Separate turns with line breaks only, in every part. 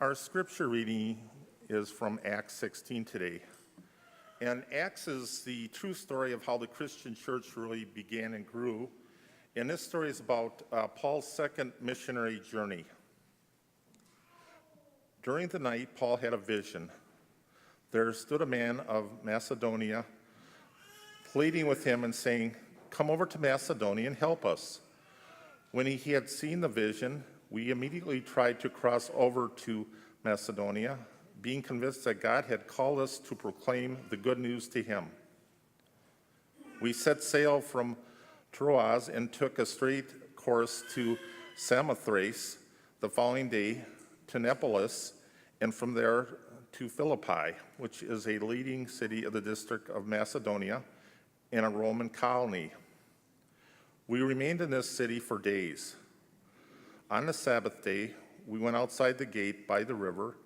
Our scripture reading is from Acts 16 today. And Acts is the true story of how the Christian church really began and grew. And this story is about Paul's second missionary journey. During the night, Paul had a vision. There stood a man of Macedonia, pleading with him and saying, "Come over to Macedonia and help us." When he had seen the vision, we immediately tried to cross over to Macedonia, being convinced that God had called us to proclaim the good news to him. We set sail from Troas and took a straight course to Samothrace the following day, to Neapolis, and from there to Philippi, which is a leading city of the district of Macedonia and a Roman colony. We remained in this city for days. On the Sabbath day, we went outside the gate by the river,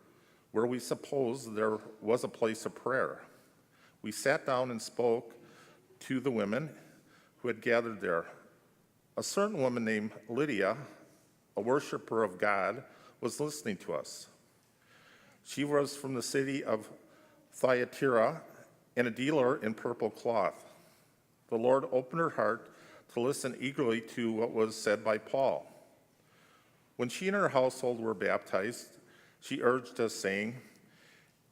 where we supposed there was a place of prayer. We sat down and spoke to the women who had gathered there. A certain woman named Lydia, a worshiper of God, was listening to us. She was from the city of Thyatira and a dealer in purple cloth. The Lord opened her heart to listen eagerly to what was said by Paul. When she and her household were baptized, she urged us, saying,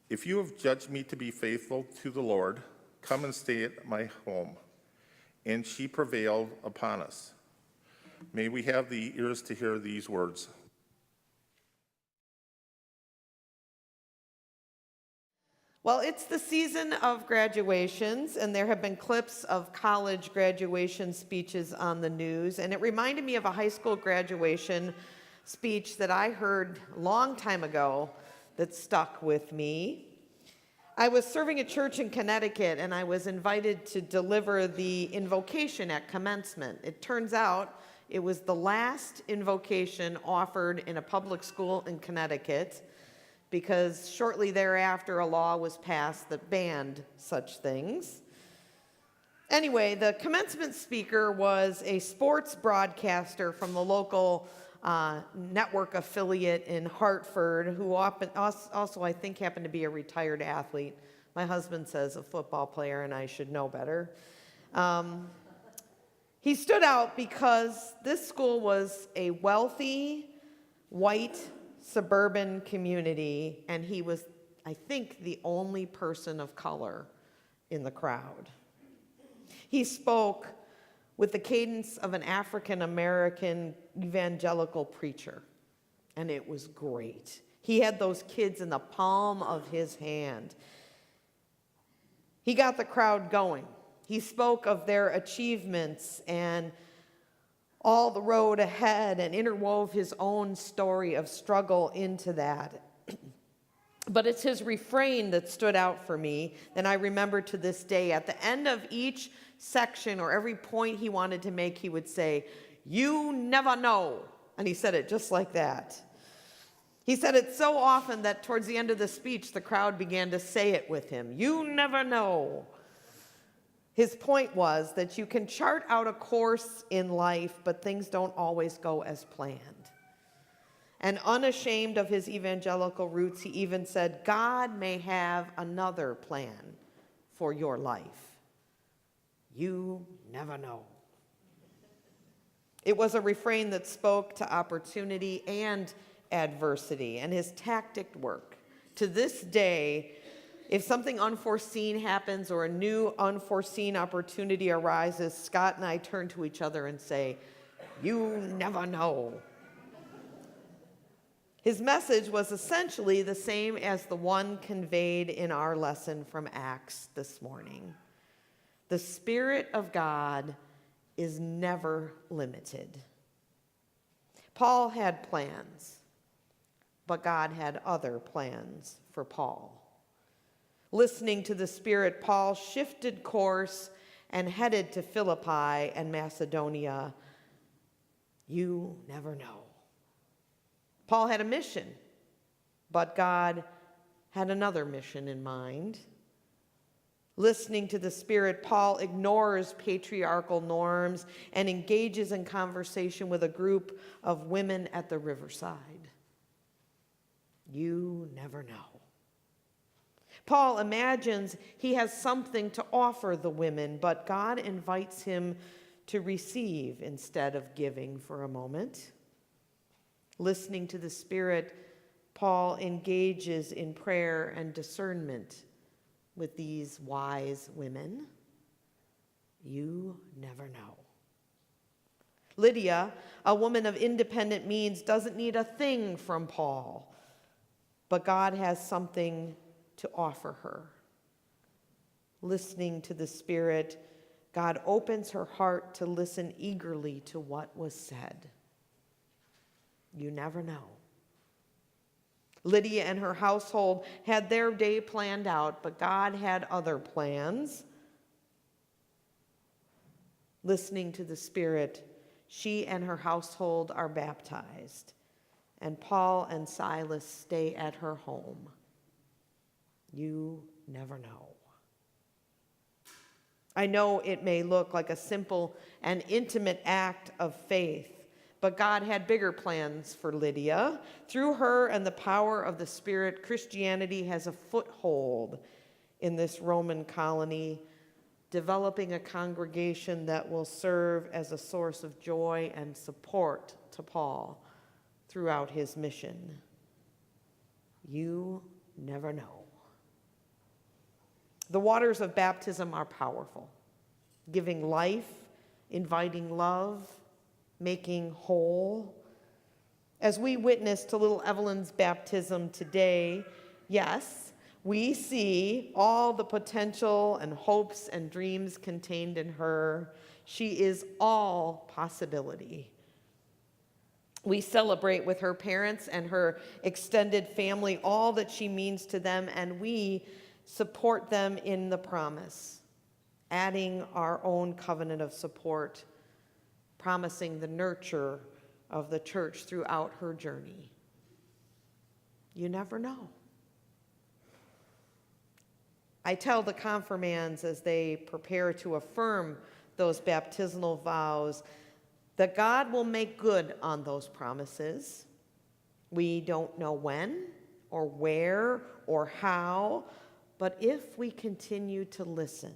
"If you have judged me to be faithful to the Lord, come and stay at my home." And she prevailed upon us. May we have the ears to hear these words.
Well, it's the season of graduations, and there have been clips of college graduation speeches on the news, and it reminded me of a high school graduation speech that I heard a long time ago that stuck with me. I was serving a church in Connecticut, and I was invited to deliver the invocation at commencement. It turns out it was the last invocation offered in a public school in Connecticut, because shortly thereafter a law was passed that banned such things. Anyway, the commencement speaker was a sports broadcaster from the local network affiliate in Hartford, who also I think happened to be a retired athlete. My husband says a football player, and I should know better. He stood out because this school was a wealthy, white, suburban community, and he was, I think, the only person of color in the crowd. He spoke with the cadence of an African-American evangelical preacher, and it was great. He had those kids in the palm of his hand. He got the crowd going. He spoke of their achievements and all the road ahead and interwove his own story of struggle into that. But it's his refrain that stood out for me, and I remember to this day. At the end of each section or every point he wanted to make, he would say, "You never know." And he said it just like that. He said it so often that towards the end of the speech, the crowd began to say it with him. "You never know." His point was that you can chart out a course in life, but things don't always go as planned. And unashamed of his evangelical roots, he even said, "God may have another plan for your life. You never know." It was a refrain that spoke to opportunity and adversity, and his tactic worked. To this day, if something unforeseen happens or a new unforeseen opportunity arises, Scott and I turn to each other and say, "You never know." His message was essentially the same as the one conveyed in our lesson from Acts this morning. The Spirit of God is never limited. Paul had plans, but God had other plans for Paul. Listening to the Spirit, Paul shifted course and headed to Philippi and Macedonia. You never know. Paul had a mission, but God had another mission in mind. Listening to the Spirit, Paul ignores patriarchal norms and engages in conversation with a group of women at the riverside. You never know. Paul imagines he has something to offer the women, but God invites him to receive instead of giving for a moment. Listening to the Spirit, Paul engages in prayer and discernment with these wise women. You never know. Lydia, a woman of independent means, doesn't need a thing from Paul, but God has something to offer her. Listening to the Spirit, God opens her heart to listen eagerly to what was said. You never know. Lydia and her household had their day planned out, but God had other plans. Listening to the Spirit, she and her household are baptized, and Paul and Silas stay at her home. You never know. I know it may look like a simple and intimate act of faith, but God had bigger plans for Lydia. Through her and the power of the Spirit, Christianity has a foothold in this Roman colony, developing a congregation that will serve as a source of joy and support to Paul throughout his mission. You never know. The waters of baptism are powerful, giving life, inviting love, making whole. As we witness to little Evelyn's baptism today, yes, we see all the potential and hopes and dreams contained in her. She is all possibility. We celebrate with her parents and her extended family all that she means to them, and we support them in the promise, adding our own covenant of support, promising the nurture of the church throughout her journey. You never know. I tell the confirmands as they prepare to affirm those baptismal vows that God will make good on those promises. We don't know when or where or how, but if we continue to listen,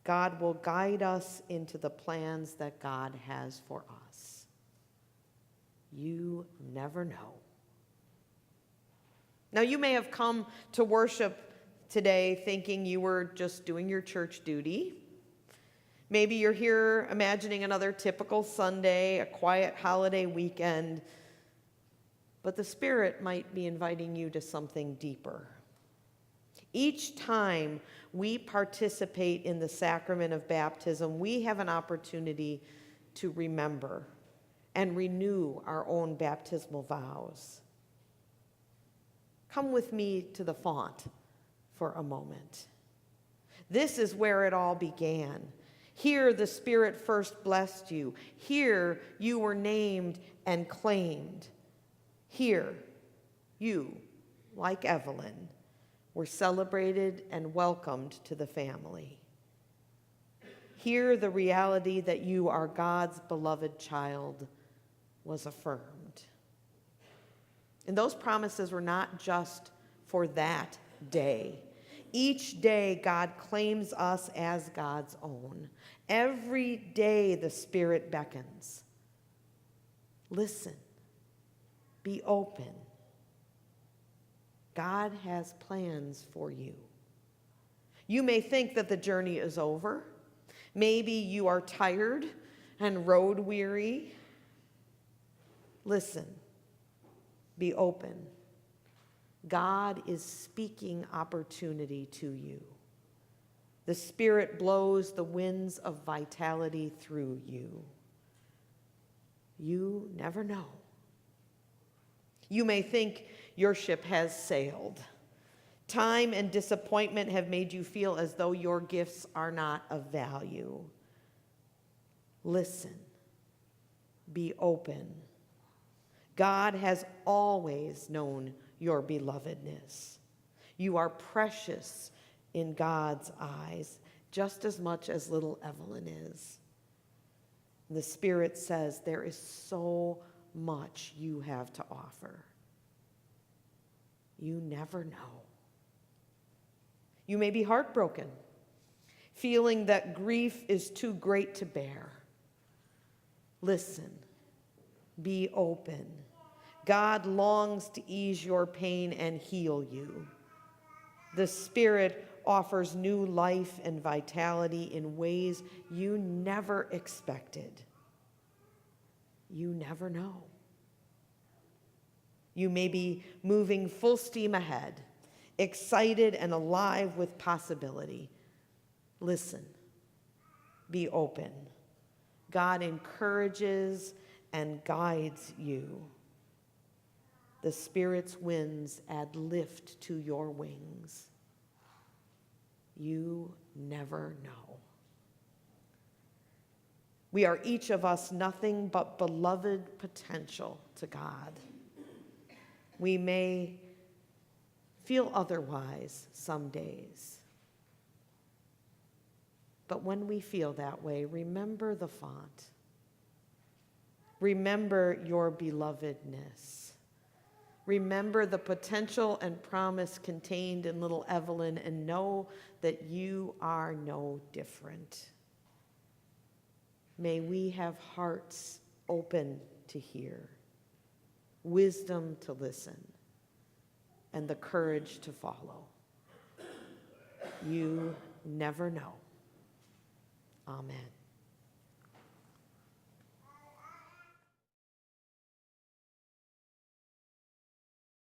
God will guide us into the plans that God has for us. You never know. Now, you may have come to worship today thinking you were just doing your church duty. Maybe you're here imagining another typical Sunday, a quiet holiday weekend, but the Spirit might be inviting you to something deeper. Each time we participate in the sacrament of baptism, we have an opportunity to remember and renew our own baptismal vows. Come with me to the font for a moment. This is where it all began. Here the Spirit first blessed you. Here you were named and claimed. Here you, like Evelyn, were celebrated and welcomed to the family. Here the reality that you are God's beloved child was affirmed. And those promises were not just for that day. Each day, God claims us as God's own. Every day, the Spirit beckons. Listen. Be open. God has plans for you. You may think that the journey is over. Maybe you are tired and road weary. Listen. Be open. God is speaking opportunity to you. The Spirit blows the winds of vitality through you. You never know. You may think your ship has sailed. Time and disappointment have made you feel as though your gifts are not of value. Listen. Be open. God has always known your belovedness. You are precious in God's eyes, just as much as little Evelyn is. The Spirit says there is so much you have to offer. You never know. You may be heartbroken, feeling that grief is too great to bear. Listen, be open. God longs to ease your pain and heal you. The Spirit offers new life and vitality in ways you never expected. You never know. You may be moving full steam ahead, excited and alive with possibility. Listen, be open. God encourages and guides you. The Spirit's winds add lift to your wings. You never know. We are each of us nothing but beloved potential to God. We may feel otherwise some days. But when we feel that way, remember the font. Remember your belovedness. Remember the potential and promise contained in little Evelyn, and know that you are no different. May we have hearts open to hear, wisdom to listen, and the courage to follow. You never know. Amen.